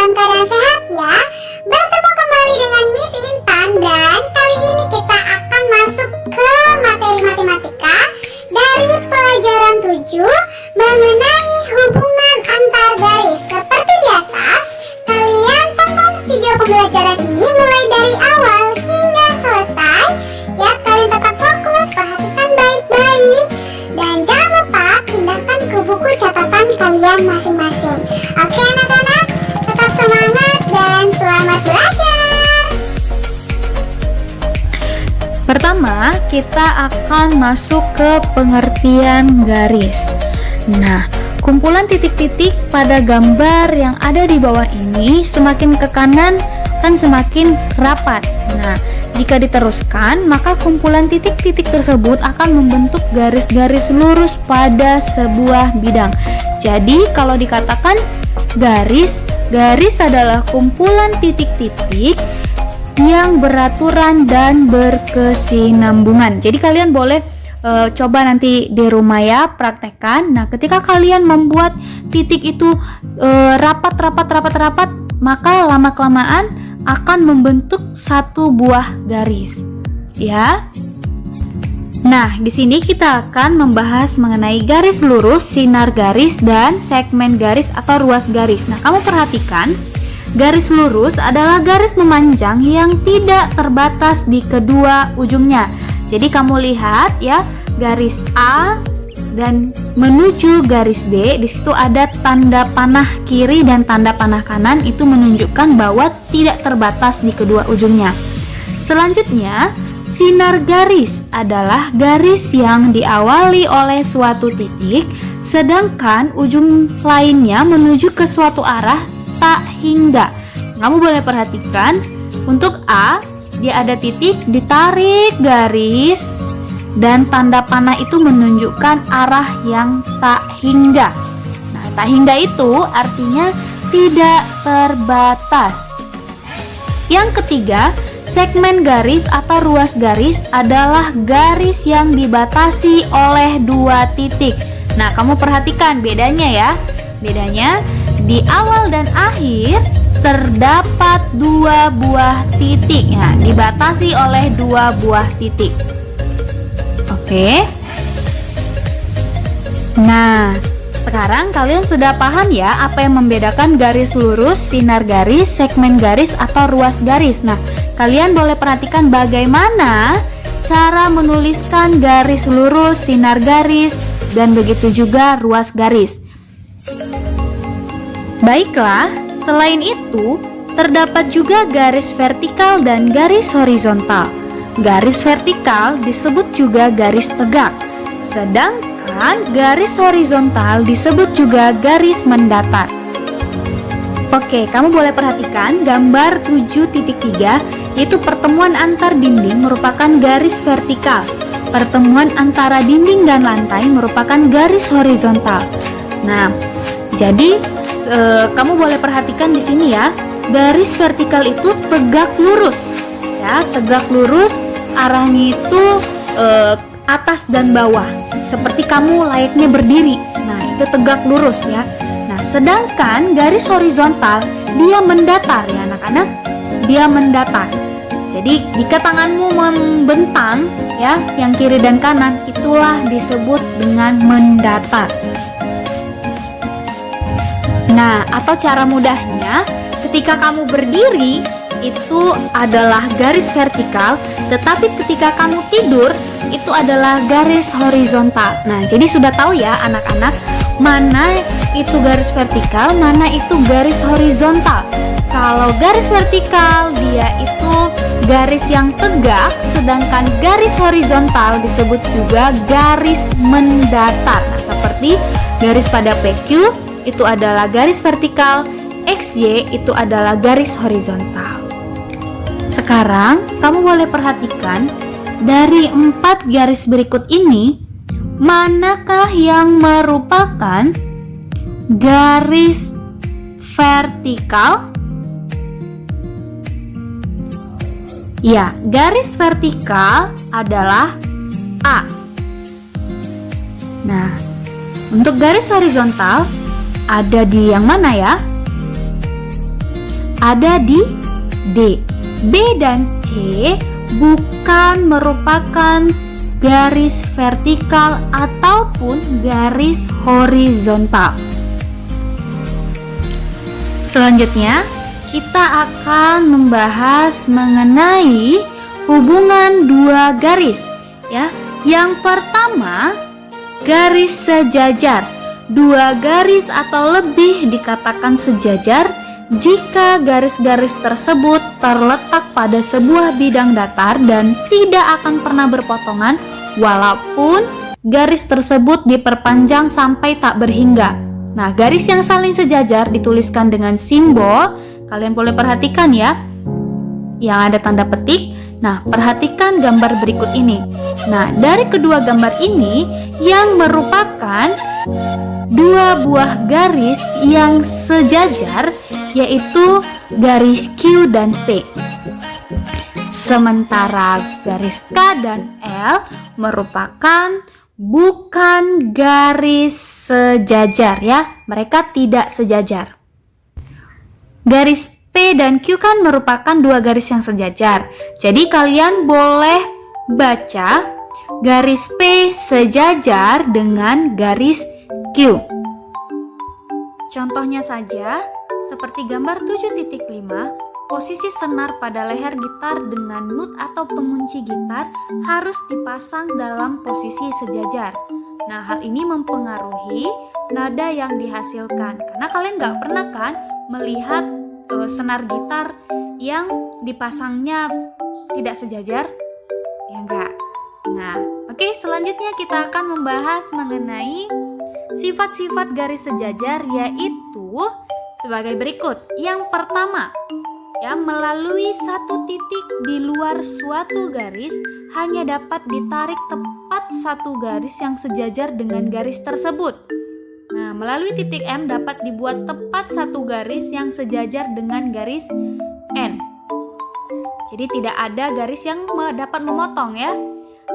dalam keadaan sehat ya. Bertemu kembali dengan Miss Intan dan kali ini kita akan masuk ke materi matematika dari pelajaran 7 mengenai hubungan antar garis. Seperti biasa, kalian tonton video pembelajaran ini mulai dari awal hingga selesai ya. Kalian tetap fokus, perhatikan baik-baik dan jangan lupa pindahkan ke buku catatan kalian masing-masing. Oke anak-anak, tetap semangat dan selamat belajar. Pertama, kita akan masuk ke pengertian garis. Nah, kumpulan titik-titik pada gambar yang ada di bawah ini semakin ke kanan kan semakin rapat. Nah, jika diteruskan, maka kumpulan titik-titik tersebut akan membentuk garis-garis lurus pada sebuah bidang. Jadi, kalau dikatakan garis adalah kumpulan titik-titik yang beraturan dan berkesinambungan. Jadi kalian boleh coba nanti di rumah ya, praktekkan. Nah, ketika kalian membuat titik itu rapat, maka lama-kelamaan akan membentuk satu buah garis. Ya. Nah, di sini kita akan membahas mengenai garis lurus, sinar garis, dan segmen garis atau ruas garis. Nah, kamu perhatikan, garis lurus adalah garis memanjang yang tidak terbatas di kedua ujungnya. Jadi kamu lihat ya, garis A dan menuju garis B, di situ ada tanda panah kiri dan tanda panah kanan, itu menunjukkan bahwa tidak terbatas di kedua ujungnya. Selanjutnya, sinar garis adalah garis yang diawali oleh suatu titik, sedangkan ujung lainnya menuju ke suatu arah tak hingga. Kamu boleh perhatikan, untuk A, dia ada titik, ditarik garis, dan tanda panah itu menunjukkan arah yang tak hingga. Nah, tak hingga itu artinya tidak terbatas. Yang ketiga, segmen garis atau ruas garis adalah garis yang dibatasi oleh dua titik. Nah, kamu perhatikan bedanya ya. Bedanya, di awal dan akhir terdapat dua buah titik. Nah, dibatasi oleh dua buah titik. Oke. Nah, sekarang kalian sudah paham ya apa yang membedakan garis lurus, sinar garis, segmen garis atau ruas garis. Nah, kalian boleh perhatikan bagaimana cara menuliskan garis lurus, sinar garis, dan begitu juga ruas garis. Baiklah, selain itu, terdapat juga garis vertikal dan garis horizontal. Garis vertikal disebut juga garis tegak, sedangkan garis horizontal disebut juga garis mendatar. Oke, kamu boleh perhatikan gambar 7.3, yaitu pertemuan antar dinding merupakan garis vertikal. Pertemuan antara dinding dan lantai merupakan garis horizontal. Nah, jadi kamu boleh perhatikan di sini ya, garis vertikal itu tegak lurus. Ya, tegak lurus, arahnya itu atas dan bawah, seperti kamu layaknya berdiri. Nah, itu tegak lurus ya. Nah, sedangkan garis horizontal dia mendatar ya anak-anak, dia mendatar. Jadi jika tanganmu membentang ya, yang kiri dan kanan, itulah disebut dengan mendatar. Nah, atau cara mudahnya, ketika kamu berdiri itu adalah garis vertikal, tetapi ketika kamu tidur itu adalah garis horizontal. Nah, jadi sudah tahu ya anak-anak, mana itu garis vertikal, mana itu garis horizontal. Kalau garis vertikal dia itu garis yang tegak, sedangkan garis horizontal disebut juga garis mendatar. Nah, seperti garis pada PQ itu adalah garis vertikal, XY itu adalah garis horizontal. Sekarang kamu boleh perhatikan dari 4 garis berikut ini, manakah yang merupakan garis vertikal? Ya, garis vertikal adalah A. Nah, untuk garis horizontal ada di yang mana ya? ada di D. B dan C bukan merupakan garis vertikal ataupun garis horizontal. Selanjutnya, kita akan membahas mengenai hubungan dua garis, ya. Yang pertama, garis sejajar. Dua garis atau lebih dikatakan sejajar jika garis-garis tersebut terletak pada sebuah bidang datar dan tidak akan pernah berpotongan walaupun garis tersebut diperpanjang sampai tak berhingga. Nah, garis yang saling sejajar dituliskan dengan simbol. Kalian boleh perhatikan ya, yang ada tanda petik. Nah, perhatikan gambar berikut ini. Nah, dari kedua gambar ini yang merupakan dua buah garis yang sejajar, yaitu garis Q dan P. Sementara garis K dan L merupakan bukan garis sejajar ya, mereka tidak sejajar. Garis P dan Q kan merupakan dua garis yang sejajar. Jadi kalian boleh baca garis P sejajar dengan garis Q. Contohnya saja, seperti gambar 7.5, posisi senar pada leher gitar dengan nut atau pengunci gitar harus dipasang dalam posisi sejajar. Nah, hal ini mempengaruhi nada yang dihasilkan. Karena kalian gak pernah kan melihat senar gitar yang dipasangnya tidak sejajar? Ya enggak? Nah, oke, selanjutnya kita akan membahas mengenai sifat-sifat garis sejajar, yaitu sebagai berikut. Yang pertama, ya, melalui satu titik di luar suatu garis hanya dapat ditarik tepat satu garis yang sejajar dengan garis tersebut. Nah, melalui titik M dapat dibuat tepat satu garis yang sejajar dengan garis N. Jadi tidak ada garis yang dapat memotong ya.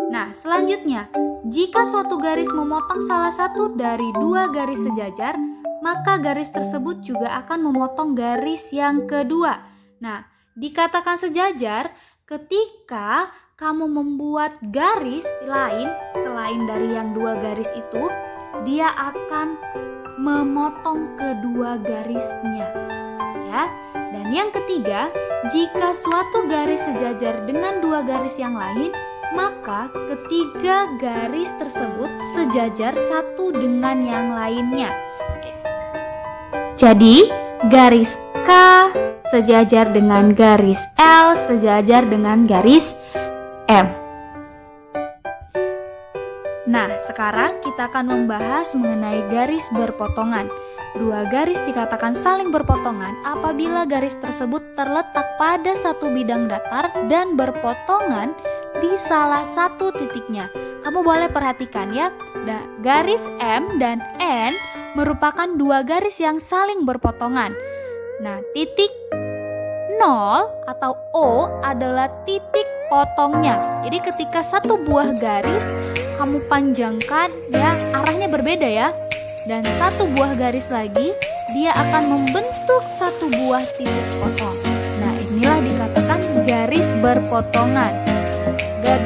Nah, selanjutnya, jika suatu garis memotong salah satu dari dua garis sejajar, maka garis tersebut juga akan memotong garis yang kedua. Nah, dikatakan sejajar ketika kamu membuat garis lain selain dari yang dua garis itu, dia akan memotong kedua garisnya. Ya. Dan yang ketiga, jika suatu garis sejajar dengan dua garis yang lain, maka ketiga garis tersebut sejajar satu dengan yang lainnya. Jadi, garis K sejajar dengan garis L sejajar dengan garis M. Nah, sekarang kita akan membahas mengenai garis berpotongan. Dua garis dikatakan saling berpotongan apabila garis tersebut terletak pada satu bidang datar dan berpotongan di salah satu titiknya. Kamu boleh perhatikan ya, garis M dan N merupakan dua garis yang saling berpotongan. Nah, titik 0 atau O adalah titik potongnya. Jadi ketika satu buah garis kamu panjangkan, ya arahnya berbeda ya. Dan satu buah garis lagi dia akan membentuk satu buah titik potong. Nah, inilah dikatakan garis berpotongan.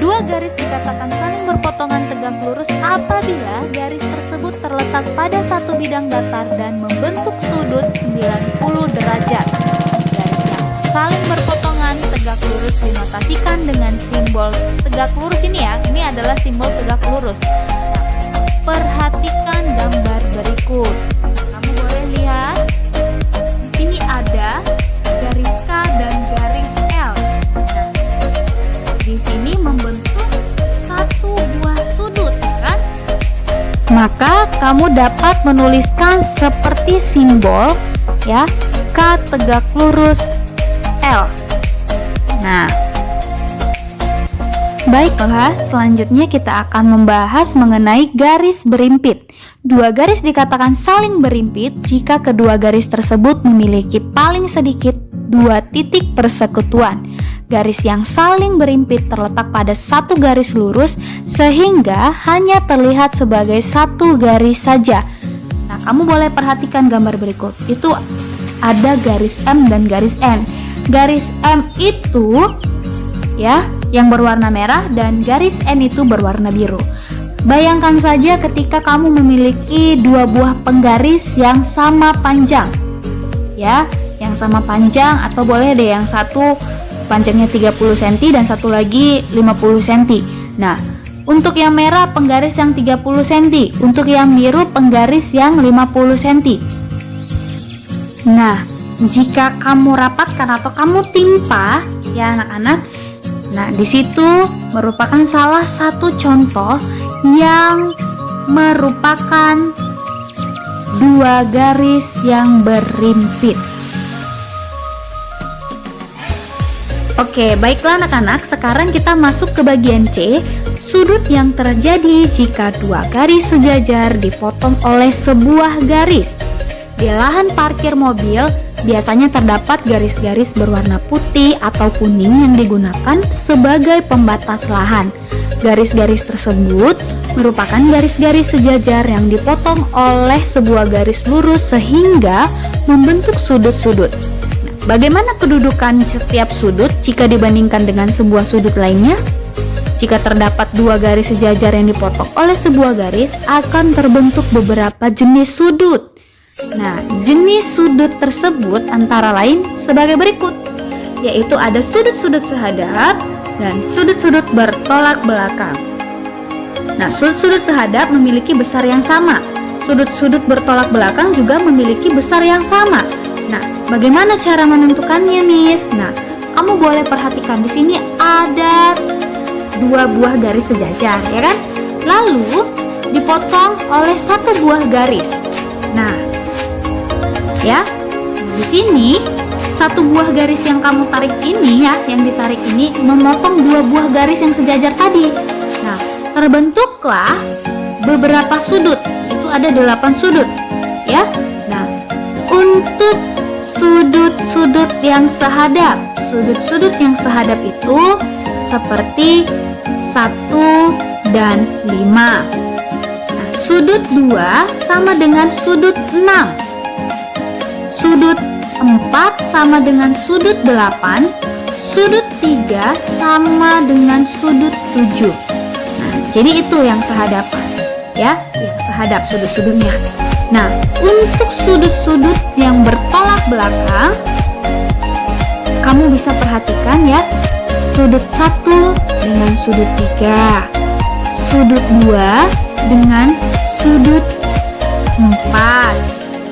Dua garis dikatakan saling berpotongan tegak lurus apabila garis tersebut terletak pada satu bidang datar dan membentuk sudut 90 derajat. Garis yang saling berpotongan tegak lurus dinotasikan dengan simbol tegak lurus ini ya. Ini adalah simbol tegak lurus. Nah, perhatikan gambar berikut. Kamu boleh lihat di sini ada garis K dan garis L. Nah, di sini membentuk satu buah sudut, kan? Maka kamu dapat menuliskan seperti simbol ya, K tegak lurus L. Nah, baiklah, selanjutnya kita akan membahas mengenai garis berimpit. Dua garis dikatakan saling berimpit jika kedua garis tersebut memiliki paling sedikit dua titik persekutuan. Garis yang saling berimpit terletak pada satu garis lurus sehingga hanya terlihat sebagai satu garis saja. Nah, kamu boleh perhatikan gambar berikut. Itu ada garis M dan garis N. Garis M itu ya yang berwarna merah dan garis N itu berwarna biru. Bayangkan saja ketika kamu memiliki dua buah penggaris yang sama panjang. Ya, yang sama panjang, atau boleh deh yang satu panjangnya 30 cm dan satu lagi 50 cm. Nah, untuk yang merah penggaris yang 30 cm, untuk yang biru penggaris yang 50 cm. Nah, jika kamu rapatkan atau kamu timpa ya anak-anak, nah di situ merupakan salah satu contoh yang merupakan dua garis yang berimpit. Oke, baiklah anak-anak, sekarang kita masuk ke bagian C. Sudut yang terjadi jika dua garis sejajar dipotong oleh sebuah garis. Di lahan parkir mobil biasanya terdapat garis-garis berwarna putih atau kuning yang digunakan sebagai pembatas lahan. Garis-garis tersebut merupakan garis-garis sejajar yang dipotong oleh sebuah garis lurus sehingga membentuk sudut-sudut. Nah, bagaimana kedudukan setiap sudut jika dibandingkan dengan sebuah sudut lainnya? Jika terdapat dua garis sejajar yang dipotong oleh sebuah garis, akan terbentuk beberapa jenis sudut. Nah, jenis sudut tersebut antara lain sebagai berikut, yaitu ada sudut-sudut sehadap dan sudut-sudut bertolak belakang. Nah, sudut-sudut sehadap memiliki besar yang sama. Sudut-sudut bertolak belakang juga memiliki besar yang sama. Nah, bagaimana cara menentukannya, Miss? Nah, kamu boleh perhatikan di sini ada dua buah garis sejajar, ya kan? Lalu dipotong oleh satu buah garis. Nah, ya, di sini satu buah garis yang kamu tarik ini ya, yang ditarik ini memotong dua buah garis yang sejajar tadi. Nah, terbentuklah beberapa sudut. Itu ada 8 sudut, ya. Nah, untuk sudut-sudut yang sehadap, sudut-sudut yang sehadap itu seperti 1 dan 5. Nah, sudut 2 sama dengan sudut 6. Sudut 4 sama dengan sudut 8, sudut 3 sama dengan sudut 7. Nah, jadi itu yang sehadapan, ya, yang sehadap sudut-sudutnya. Nah, untuk sudut-sudut yang bertolak belakang, kamu bisa perhatikan ya, sudut 1 dengan sudut 3, sudut 2 dengan sudut 4,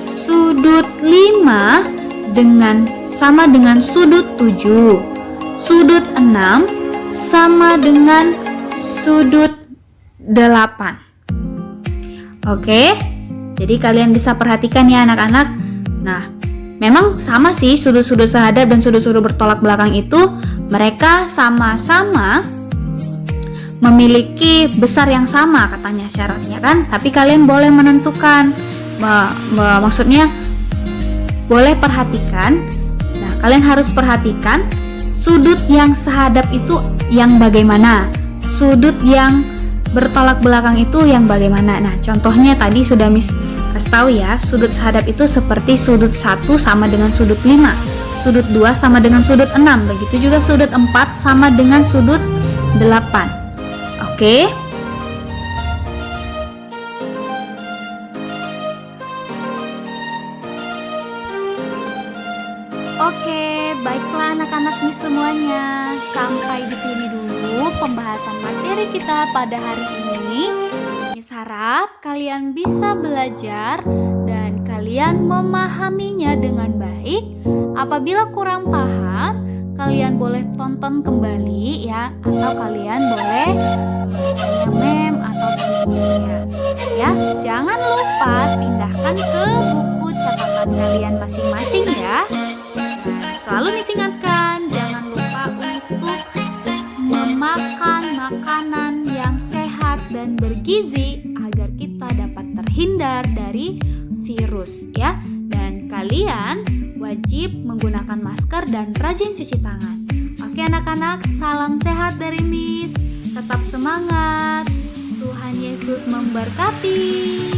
sudut 5 dengan sama dengan sudut 7, sudut 6 sama dengan sudut 8. Oke, jadi kalian bisa perhatikan ya anak-anak. Nah, memang sama sih sudut-sudut sehadap dan sudut-sudut bertolak belakang itu, mereka sama-sama memiliki besar yang sama katanya syaratnya kan. Tapi kalian boleh menentukan, maksudnya boleh perhatikan. Nah, kalian harus perhatikan sudut yang sehadap itu yang bagaimana, sudut yang bertolak belakang itu yang bagaimana. Nah, contohnya tadi sudah Miss kasih tahu ya, sudut sehadap itu seperti sudut 1 sama dengan sudut 5, sudut 2 sama dengan sudut 6, begitu juga sudut 4 sama dengan sudut 8. Oke. Oke, baiklah anak-anak Miss semuanya. Sampai di sini dulu pembahasan materi kita pada hari ini. Miss harap kalian bisa belajar dan kalian memahaminya dengan baik. Apabila kurang paham, kalian boleh tonton kembali ya, atau kalian boleh tanya mem atau tulisnya. Ya, jangan lupa pindahkan ke buku catatan kalian masing-masing ya. Selalu Miss ingatkan, jangan lupa untuk memakan makanan yang sehat dan bergizi agar kita dapat terhindar dari virus ya. Dan kalian wajib menggunakan masker dan rajin cuci tangan. Oke anak-anak, salam sehat dari Miss. Tetap semangat. Tuhan Yesus memberkati.